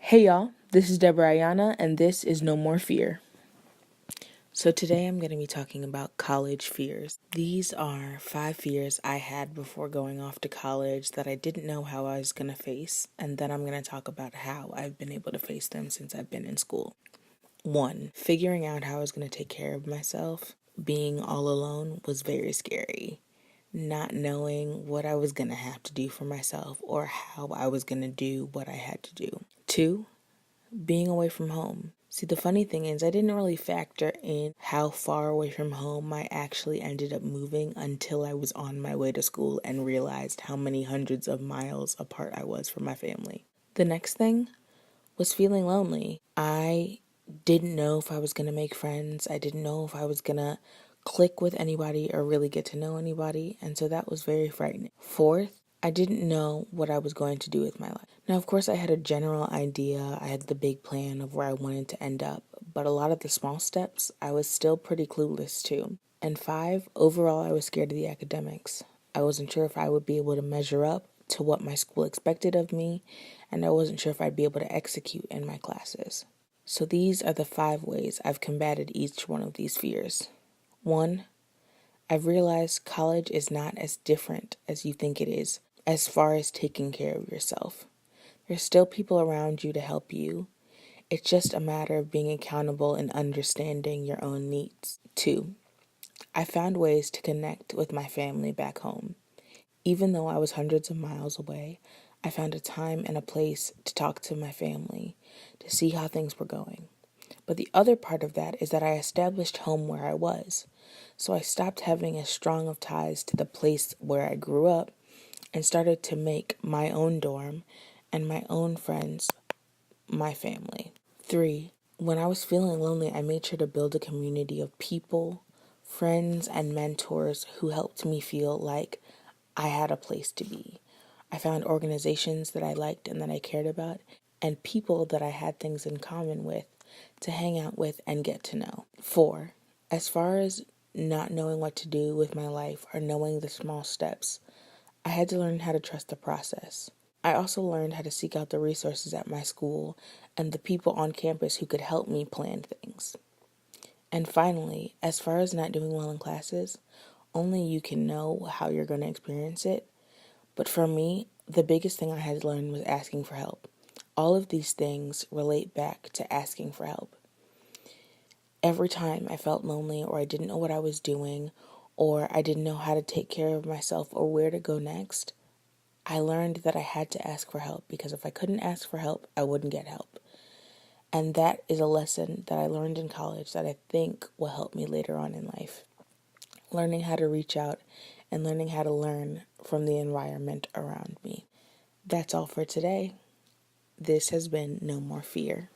Hey y'all, this is Deborah Ayana, and this is No More Fear. So today I'm going to be talking about college fears. These are 5 fears I had before going off to college that I didn't know how I was going to face, and then I'm going to talk about how I've been able to face them since I've been in school. 1. Figuring out how I was going to take care of myself. Being all alone was very scary. Not knowing what I was going to have to do for myself or how I was going to do what I had to do. 2. Being away from home. See, the funny thing is, I didn't really factor in how far away from home I actually ended up moving until I was on my way to school and realized how many hundreds of miles apart I was from my family. The next thing was feeling lonely. I didn't know if I was going to make friends. I didn't know if I was going to click with anybody or really get to know anybody, and so that was very frightening. 4th, I didn't know what I was going to do with my life. Now, of course, I had a general idea. I had the big plan of where I wanted to end up, but a lot of the small steps I was still pretty clueless to. And 5, overall, I was scared of the academics. I wasn't sure if I would be able to measure up to what my school expected of me, and I wasn't sure if I'd be able to execute in my classes. So these are the 5 ways I've combated each one of these fears. 1, I've realized college is not as different as you think it is as far as taking care of yourself. There's still people around you to help you. It's just a matter of being accountable and understanding your own needs. 2, I found ways to connect with my family back home. Even though I was hundreds of miles away, I found a time and a place to talk to my family, to see how things were going. But the other part of that is that I established home where I was. So I stopped having as strong of ties to the place where I grew up and started to make my own dorm and my own friends my family. 3, when I was feeling lonely, I made sure to build a community of people, friends, and mentors who helped me feel like I had a place to be. I found organizations that I liked and that I cared about, and people that I had things in common with to hang out with and get to know. 4, as far as not knowing what to do with my life or knowing the small steps, I had to learn how to trust the process. I also learned how to seek out the resources at my school and the people on campus who could help me plan things. And finally, as far as not doing well in classes, only you can know how you're going to experience it. But for me, the biggest thing I had to learn was asking for help. All of these things relate back to asking for help. Every time I felt lonely or I didn't know what I was doing or I didn't know how to take care of myself or where to go next, I learned that I had to ask for help, because if I couldn't ask for help, I wouldn't get help. And that is a lesson that I learned in college that I think will help me later on in life. Learning how to reach out and learning how to learn from the environment around me. That's all for today. This has been No More Fear.